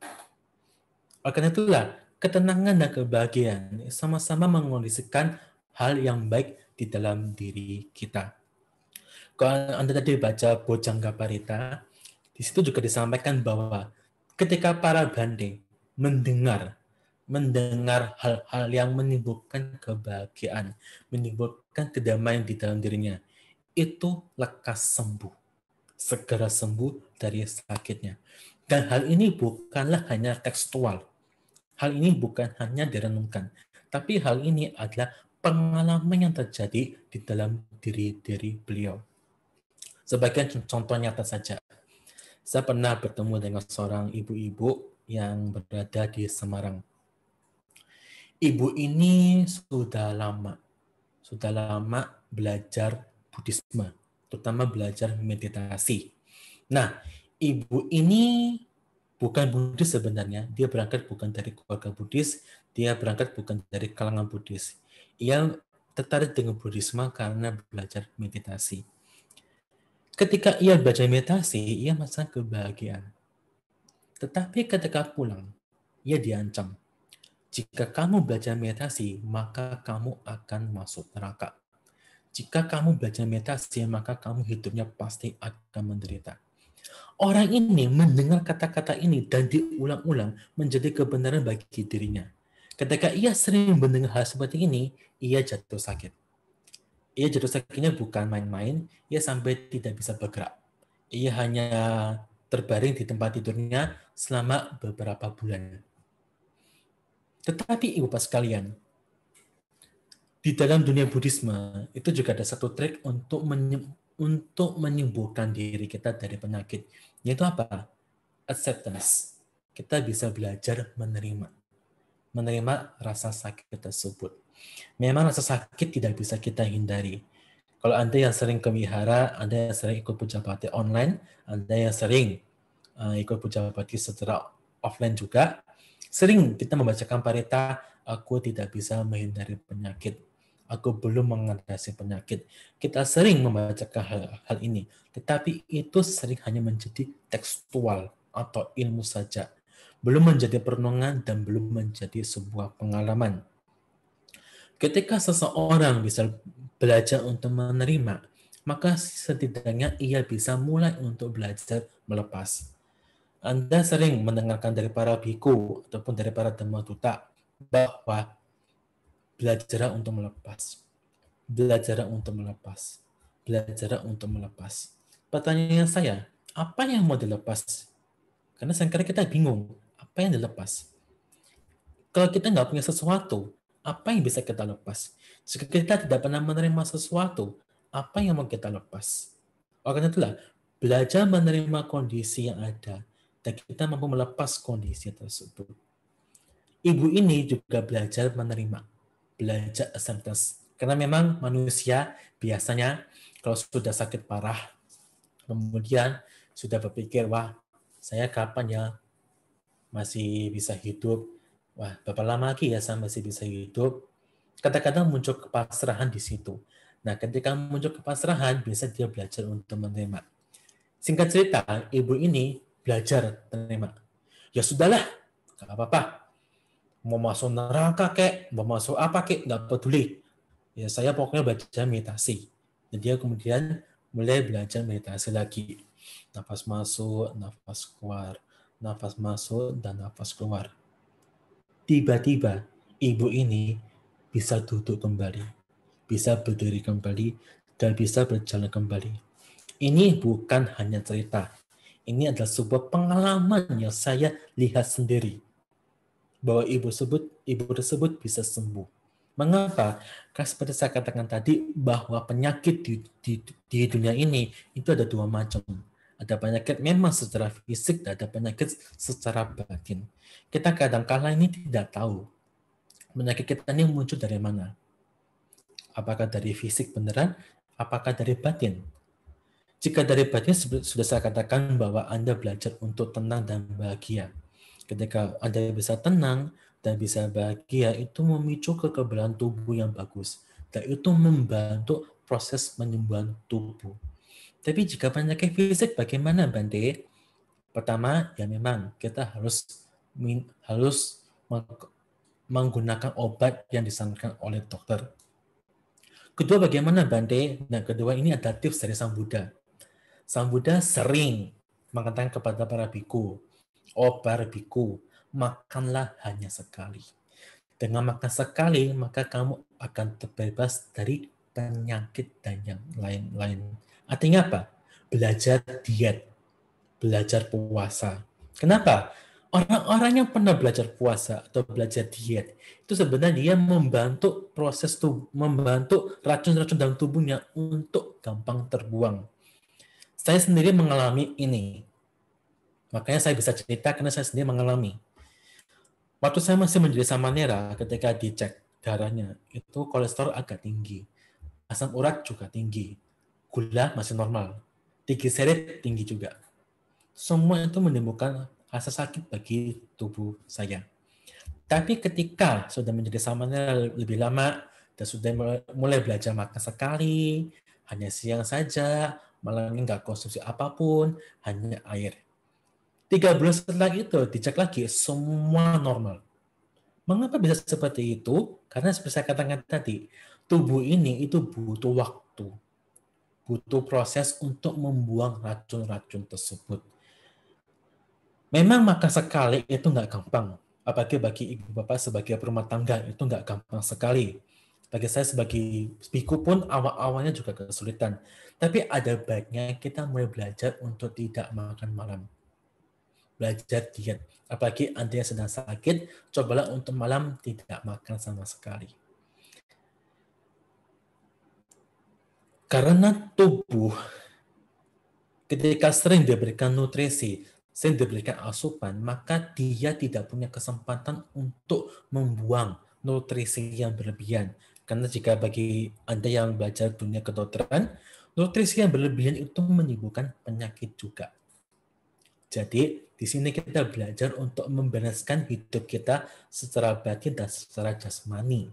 Oleh karena itulah, ketenangan dan kebahagiaan sama-sama mengondisikan hal yang baik di dalam diri kita. Kalau Anda tadi baca Bojjhanga Parita, di situ juga disampaikan bahwa ketika para Bante mendengar hal-hal yang menimbulkan kebahagiaan, menimbulkan kedamaian di dalam dirinya, itu lekas sembuh, segera sembuh dari sakitnya. Dan hal ini bukanlah hanya tekstual, hal ini bukan hanya direnungkan, tapi hal ini adalah pengalaman yang terjadi di dalam diri beliau. Sebagai contoh nyata saja, saya pernah bertemu dengan seorang ibu-ibu yang berada di Semarang. Ibu ini sudah lama belajar Buddhisme, terutama belajar meditasi. Nah, ibu ini bukan Buddhis sebenarnya, dia berangkat bukan dari keluarga Buddhis, dia berangkat bukan dari kalangan Buddhis. Ia tertarik dengan Buddhisme karena belajar meditasi. Ketika ia belajar meditasi, ia merasakan kebahagiaan. Tetapi ketika pulang, ia diancam. Jika kamu belajar meditasi, maka kamu akan masuk neraka. Jika kamu belajar meditasi, maka kamu hidupnya pasti akan menderita. Orang ini mendengar kata-kata ini dan diulang-ulang menjadi kebenaran bagi dirinya. Ketika ia sering mendengar hal seperti ini, ia jatuh sakit. Ia jatuh sakitnya bukan main-main, ia sampai tidak bisa bergerak. Ia hanya terbaring di tempat tidurnya selama beberapa bulan. Tetapi ibu-bapak sekalian, di dalam dunia Buddhisme itu juga ada satu trik untuk menyembuhkan diri kita dari penyakit, yaitu apa? Acceptance. kita bisa belajar menerima rasa sakit tersebut. Memang rasa sakit tidak bisa kita hindari. Kalau Anda yang sering ke wihara, Anda yang sering ikut puja bakti online, Anda yang sering ikut puja bakti secara offline juga, sering kita membacakan parita, aku tidak bisa menghindari penyakit. Aku belum mengatasi penyakit. Kita sering membacakan hal ini, tetapi itu sering hanya menjadi tekstual atau ilmu saja. Belum menjadi perenungan dan belum menjadi sebuah pengalaman. Ketika seseorang bisa belajar untuk menerima, maka setidaknya ia bisa mulai untuk belajar melepas. Anda sering mendengarkan dari para biku ataupun dari para dhammaduta bahwa belajar untuk melepas. Belajar untuk melepas. Belajar untuk melepas. Pertanyaan saya, apa yang mau dilepas? Karena sekarang kita bingung, apa yang dilepas? Kalau kita nggak punya sesuatu, apa yang bisa kita lepas? Jika kita tidak pernah menerima sesuatu, apa yang mau kita lepas? Oleh karena itulah, belajar menerima kondisi yang ada, dan kita mampu melepas kondisi tersebut. Ibu ini juga belajar menerima, belajar acceptance. Karena memang manusia biasanya kalau sudah sakit parah, kemudian sudah berpikir, wah, saya kapan ya masih bisa hidup? Wah, berapa lama lagi ya saya masih bisa hidup? Kadang-kadang muncul kepasrahan di situ. Nah, ketika muncul kepasrahan, biasa dia belajar untuk menerima. Singkat cerita, ibu ini belajar menerima. Ya sudahlah, nggak apa-apa. Mau masuk neraka kek, mau masuk apa kek, nggak peduli. Ya saya pokoknya belajar meditasi. Dan dia kemudian mulai belajar meditasi lagi. Nafas masuk, nafas keluar. Nafas masuk dan nafas keluar. Tiba-tiba, ibu ini bisa duduk kembali, bisa berdiri kembali, dan bisa berjalan kembali. Ini bukan hanya cerita. Ini adalah sebuah pengalaman yang saya lihat sendiri. Bahwa ibu tersebut bisa sembuh. Mengapa? Karena seperti saya katakan tadi, bahwa penyakit di dunia ini itu ada dua macam. Ada penyakit memang secara fisik, dan ada penyakit secara batin. Kita kadang-kala ini tidak tahu penyakit kita ini muncul dari mana. Apakah dari fisik beneran, apakah dari batin? Jika dari batin, sudah saya katakan bahwa Anda belajar untuk tenang dan bahagia. Ketika Anda bisa tenang dan bisa bahagia, itu memicu kekebalan tubuh yang bagus. Dan itu membantu proses penyembuhan tubuh. Tapi jika penyakit fisik, bagaimana, Bante? Pertama, ya memang kita harus menggunakan obat yang disarankan oleh dokter. Kedua, bagaimana, Bante? Nah, kedua ini ada tips dari Sang Buddha. Sang Buddha sering mengatakan kepada para biku, para biku, makanlah hanya sekali. Dengan makan sekali, maka kamu akan terbebas dari penyakit dan yang lain-lain. Artinya apa? Belajar diet, belajar puasa. Kenapa? Orang-orang yang pernah belajar puasa atau belajar diet, itu sebenarnya dia membantu proses tubuh, membantu racun-racun dalam tubuhnya untuk gampang terbuang. Saya sendiri mengalami ini. Makanya saya bisa cerita karena saya sendiri mengalami. Waktu saya masih menjadi samanera, ketika dicek darahnya, itu kolesterol agak tinggi. Asam urat juga tinggi. Gula masih normal. Triglycerid tinggi juga. Semua itu menimbulkan rasa sakit bagi tubuh saya. Tapi ketika sudah menjadi samanera lebih lama, dan sudah mulai belajar makan sekali, hanya siang saja, malamnya nggak konsumsi apapun, hanya air. 3 bulan setelah itu, dicek lagi, semua normal. Mengapa bisa seperti itu? Karena seperti saya katakan tadi, tubuh ini itu butuh waktu. Butuh proses untuk membuang racun-racun tersebut. Memang makan sekali itu nggak gampang. Apalagi bagi ibu bapak sebagai rumah tangga, itu nggak gampang sekali. Bagi saya sebagai biku pun awal-awalnya juga kesulitan. Tapi ada baiknya kita mulai belajar untuk tidak makan malam. Belajar diet. Apalagi Anda yang sedang sakit, cobalah untuk malam tidak makan sama sekali. Karena tubuh ketika sering diberikan nutrisi, sering diberikan asupan, maka dia tidak punya kesempatan untuk membuang nutrisi yang berlebihan. Karena jika bagi Anda yang belajar dunia kedokteran, nutrisi yang berlebihan itu menimbulkan penyakit juga. Jadi, di sini kita belajar untuk membereskan hidup kita secara batin dan secara jasmani.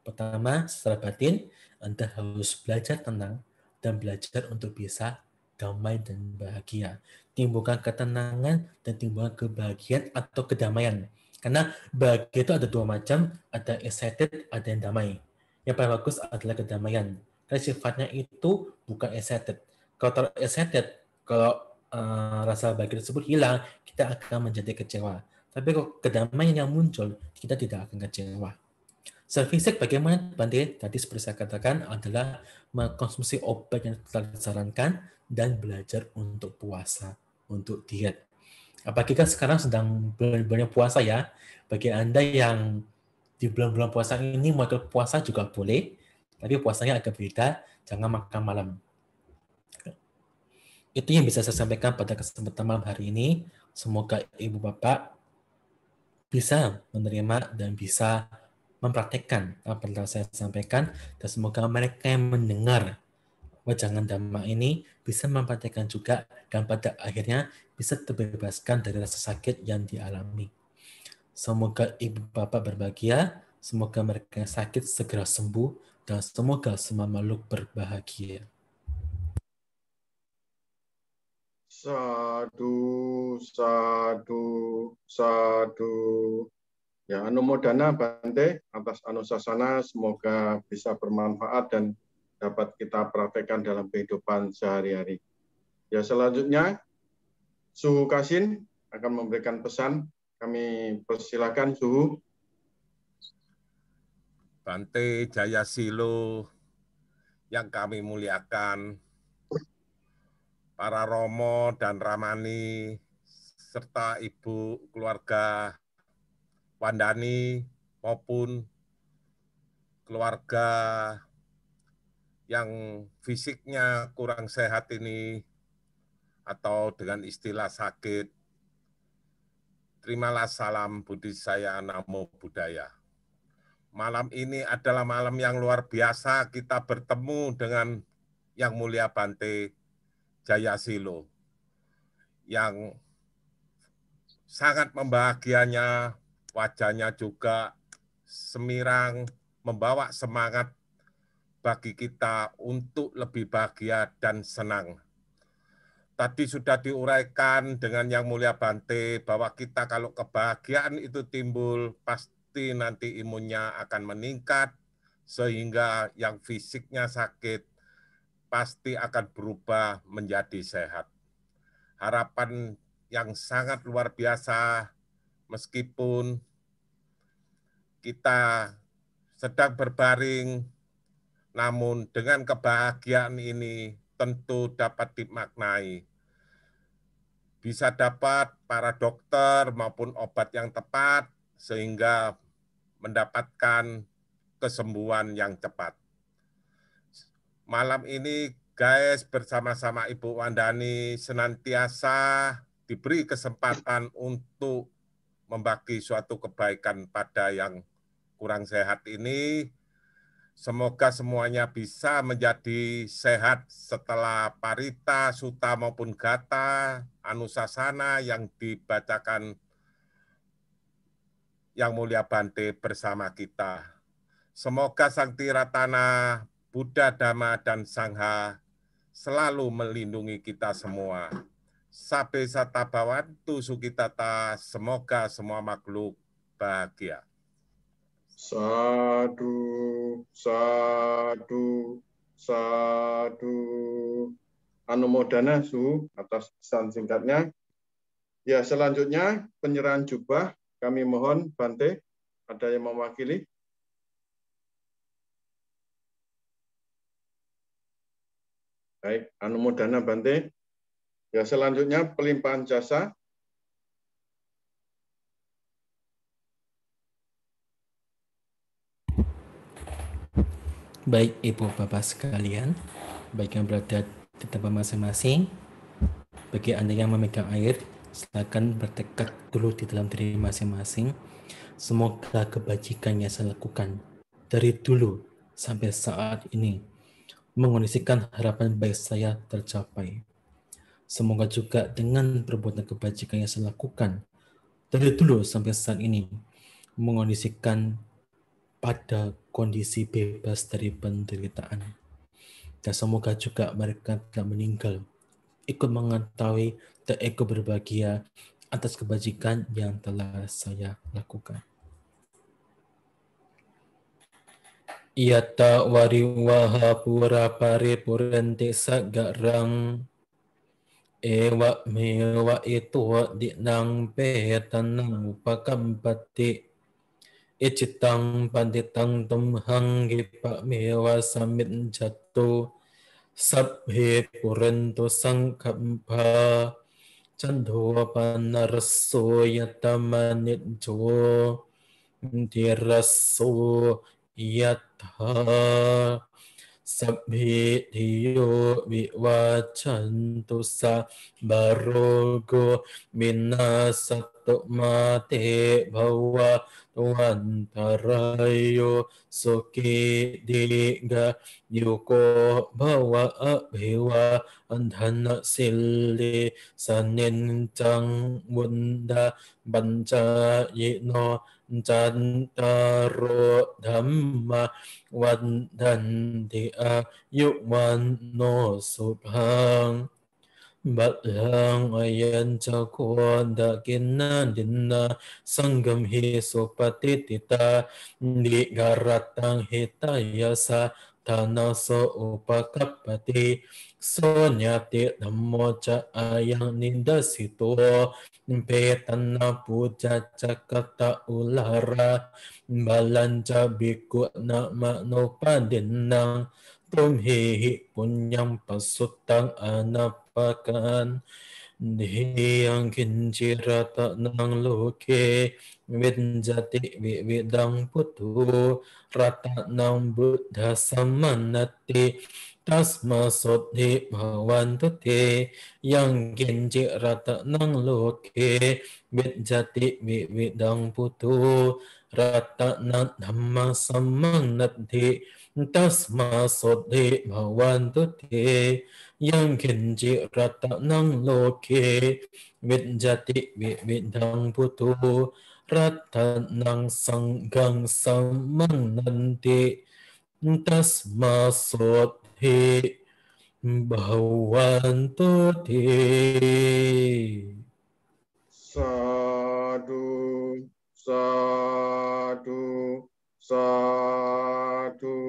Pertama, secara batin, Anda harus belajar tenang dan belajar untuk bisa damai dan bahagia. Timbulkan ketenangan dan timbulkan kebahagiaan atau kedamaian. Karena bahagia itu ada dua macam, ada excited, ada yang damai. Yang paling bagus adalah kedamaian. Karena sifatnya itu bukan excited. Kalau terlalu excited, kalau rasa bahagia tersebut hilang, kita akan menjadi kecewa. Tapi kalau kedamaian yang muncul, kita tidak akan kecewa. Secara fisik bagaimana Bante? Tadi seperti saya katakan adalah mengkonsumsi obat yang telah disarankan dan belajar untuk puasa, untuk diet. Apalagi kan sekarang sedang bulan-bulan puasa ya. Bagi Anda yang di bulan-bulan puasa ini mau puasa juga boleh, tapi puasanya agak beda, jangan makan malam. Itu yang bisa saya sampaikan pada kesempatan malam hari ini. Semoga Ibu Bapak bisa menerima dan bisa mempraktekkan apa yang telah saya sampaikan, dan semoga mereka yang mendengar wajangan Dhamma ini bisa mempraktekkan juga dan pada akhirnya bisa terbebaskan dari rasa sakit yang dialami. Semoga Ibu Bapak berbahagia, semoga mereka yang sakit segera sembuh, dan semoga semua makhluk berbahagia. Sadu, sadu, sadu. Ya, anumodana Bante atas anusasana, semoga bisa bermanfaat dan dapat kita praktekkan dalam kehidupan sehari-hari. Ya, selanjutnya Suhu Kasin akan memberikan pesan. Kami persilakan Suhu. Bante Jayasilo yang kami muliakan, para Romo dan Ramani, serta Ibu keluarga Wandani maupun keluarga yang fisiknya kurang sehat ini atau dengan istilah sakit, terimalah salam budi saya, Namo Buddhaya. Malam ini adalah malam yang luar biasa, kita bertemu dengan Yang Mulia Bante Jayasilo yang sangat membahagianya, wajahnya juga semirang, membawa semangat bagi kita untuk lebih bahagia dan senang. Tadi sudah diuraikan dengan Yang Mulia Bante bahwa kita kalau kebahagiaan itu timbul, pasti nanti imunnya akan meningkat, sehingga yang fisiknya sakit pasti akan berubah menjadi sehat. Harapan yang sangat luar biasa, meskipun kita sedang berbaring, namun dengan kebahagiaan ini tentu dapat dimaknai. Bisa dapat para dokter maupun obat yang tepat, sehingga mendapatkan kesembuhan yang cepat. Malam ini guys, bersama-sama Ibu Wandani senantiasa diberi kesempatan untuk membagi suatu kebaikan pada yang kurang sehat ini. Semoga semuanya bisa menjadi sehat setelah parita, sutta maupun gata, anusasana yang dibacakan Yang Mulia Bante bersama kita. Semoga Sang Tiratana, Buddha, Dhamma, dan Sangha selalu melindungi kita semua. Sabe sata bhavantu sukhitata, semoga semua makhluk bahagia. Sadu, sadu, sadu. Anumodana Suhu atas pesan singkatnya. Ya, selanjutnya penyerahan jubah. Kami mohon Bante, ada yang mewakili? Baik, anumodana Bante. Ya, selanjutnya pelimpahan jasa. Baik Ibu Bapak sekalian, baik yang berada di tempat masing-masing, bagi Anda yang memegang air, Silakan bertekad dulu di dalam diri masing-masing. Semoga kebajikan yang saya lakukan dari dulu sampai saat ini mengondisikan harapan baik saya tercapai. Semoga juga dengan perbuatan kebajikan yang saya lakukan dari dulu sampai saat ini mengondisikan pada kondisi bebas dari penderitaan. Dan semoga juga mereka tidak meninggal ikut mengetahui dan ikut berbahagia atas kebajikan yang telah saya lakukan. Yata wariwaha pura paripurente sagarang ewa mewa itu dinang petanang upakampati icitang panditang tumhang gipa mewa samit jatuh sabhe puranto sangkampa candho panaraso yatamanit jo diraso yatha sabhi dhiyo vivacantu sa barogo minasatu mate bhava tuantarayo soki diga yuko bhava abhiva andhana sili sanencang bunda banca yino jantaro dhamma vandanti ayuvanno subhang Balang ayan cakoda kinna dinna sanggam hi supatitita di garatang hitayasa tanaso upakapati sonyati dhammo ca ayang nindasito petana puja cakata ulara balanca biku nama nopadinang tumhihi punyang pasutang anapakan dihiyang kincirata nang loke vinjati vividang putu rata nang buddha samanati tasma sodhi bhavantu te yang kincirata nang loke vinjati vividang putu rata nang dhamma samanati tasma sodhi bhavantu te yang kinci rata nang loke vinjati vividang putu rata nang sanggang samang nanti tasma sodhi bhavantu te. Sadu, sadu, sadu.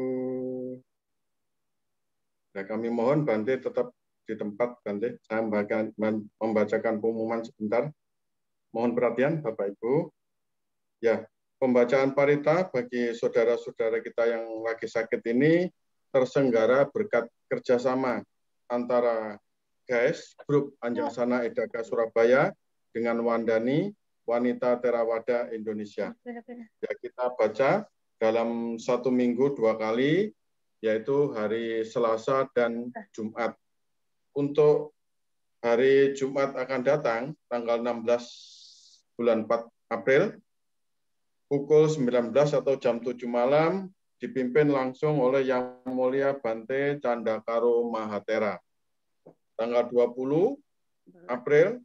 Nah, kami mohon Bante tetap di tempat, Bante. Saya membacakan pengumuman sebentar. Mohon perhatian, Bapak Ibu. Ya, pembacaan parita bagi saudara-saudara kita yang lagi sakit ini terselenggara berkat kerjasama antara GAES, Grup Anjangsana Edaka Surabaya, dengan Wandani, Wanita Theravada Indonesia. Ya, kita baca dalam 1 minggu 2 kali, yaitu hari Selasa dan Jumat. Untuk hari Jumat akan datang, tanggal 16 bulan 4 April, pukul 19 atau jam 7 malam, dipimpin langsung oleh Yang Mulia Bante Candakaro Mahatera. Tanggal 20 April,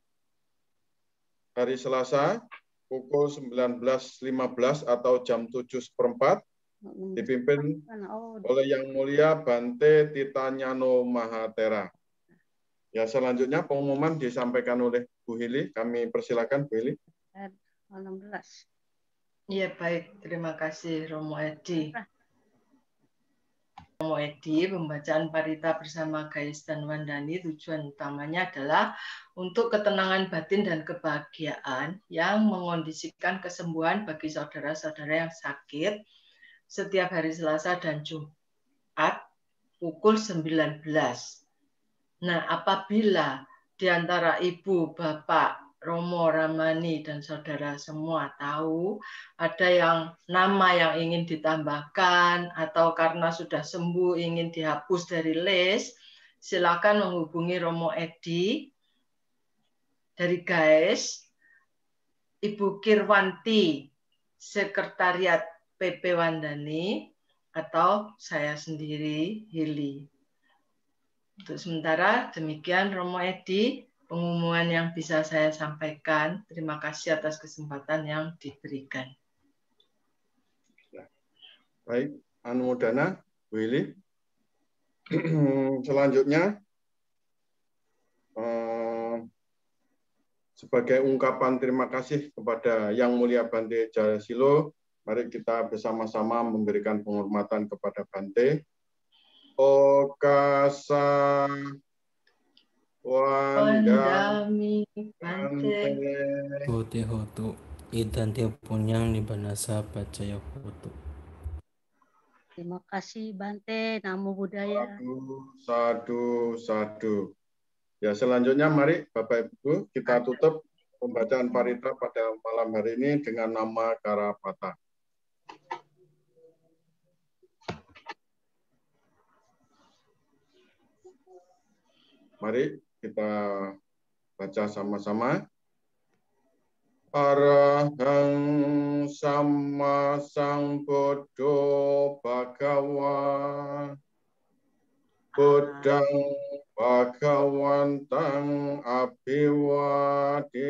hari Selasa, pukul 19.15 atau jam 7:15, dipimpin oleh Yang Mulia Bante Titanyano Mahatera. Ya, selanjutnya pengumuman disampaikan oleh Bu Hili. Kami persilakan Bu Hili. 16. Iya, baik. Terima kasih, Romo Edi. Romo Edi, pembacaan parita bersama GAES dan Wandani tujuan utamanya adalah untuk ketenangan batin dan kebahagiaan yang mengondisikan kesembuhan bagi saudara-saudara yang sakit setiap hari Selasa dan Jumat pukul 19. Nah, apabila di antara ibu, bapak, Romo, Ramani, dan saudara semua tahu ada yang nama yang ingin ditambahkan atau karena sudah sembuh ingin dihapus dari list, silakan menghubungi Romo Edi dari GAES, Ibu Kirwanti, Sekretariat PP Wandani, atau saya sendiri, Hili. Untuk sementara, demikian Romo Edi, pengumuman yang bisa saya sampaikan. Terima kasih atas kesempatan yang diberikan. Baik, Anumodana, Bu Hili. Selanjutnya, sebagai ungkapan terima kasih kepada Yang Mulia Bante Jayasilo, mari kita bersama-sama memberikan penghormatan kepada Bante. Okasa Wandami Bante. Hote hotu. Idante punyang nibanasa pacaya hotu. Terima kasih Bante, Namo Buddhaya. Sadu, sadu. Ya, selanjutnya mari Bapak Ibu kita tutup pembacaan parita pada malam hari ini dengan nama Karapata. Mari kita baca sama-sama. Arahang Sama Sambuddho Bhagawa Buddhang Bhagawantang Abhiwadin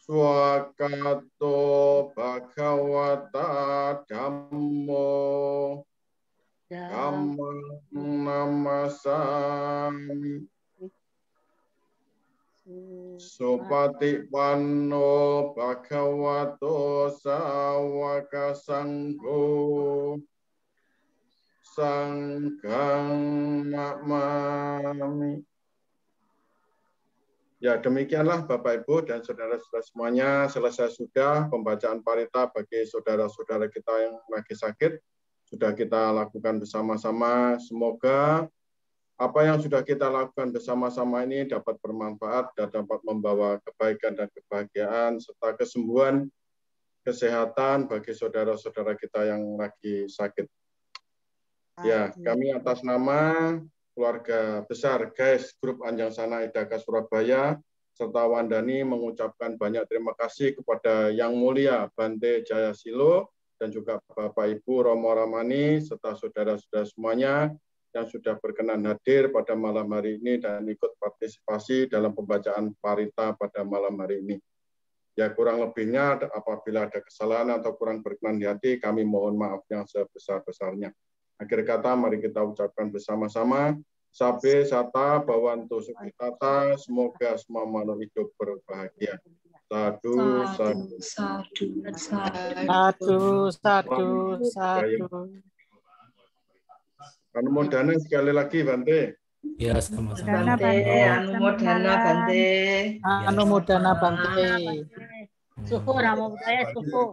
Swakato Bhagawata Dhammo Dhammang Namasami Supatipanno Bhagavato Sawaka Sangho Sanghang Namami. Ya, demikianlah Bapak Ibu dan saudara-saudara semuanya, selesai sudah pembacaan parita bagi saudara-saudara kita yang lagi sakit. Sudah kita lakukan bersama-sama. Semoga apa yang sudah kita lakukan bersama-sama ini dapat bermanfaat dan dapat membawa kebaikan dan kebahagiaan serta kesembuhan, kesehatan bagi saudara-saudara kita yang lagi sakit. Ya, kami atas nama keluarga besar GAES Grup Anjang Sana Idaka Surabaya serta Wandani mengucapkan banyak terima kasih kepada Yang Mulia Bante Jayasilo dan juga Bapak Ibu Romo Ramani serta saudara-saudara semuanya yang sudah berkenan hadir pada malam hari ini dan ikut partisipasi dalam pembacaan parita pada malam hari ini. Ya, kurang lebihnya apabila ada kesalahan atau kurang berkenan di hati, kami mohon maaf yang sebesar-besarnya. Akhir kata, mari kita ucapkan bersama-sama, Sabe Sata Bhawantu Sukhitata, semoga semua makhluk hidup berbahagia. Sadu, sadu. Sadu, sadu, sadu, sadu. Anumodana sekali lagi, Bante. Ya, sama-sama. Bante, Anumodana Bante. Anumodana Bante. Suhu, Namo Buddhaya, suhu.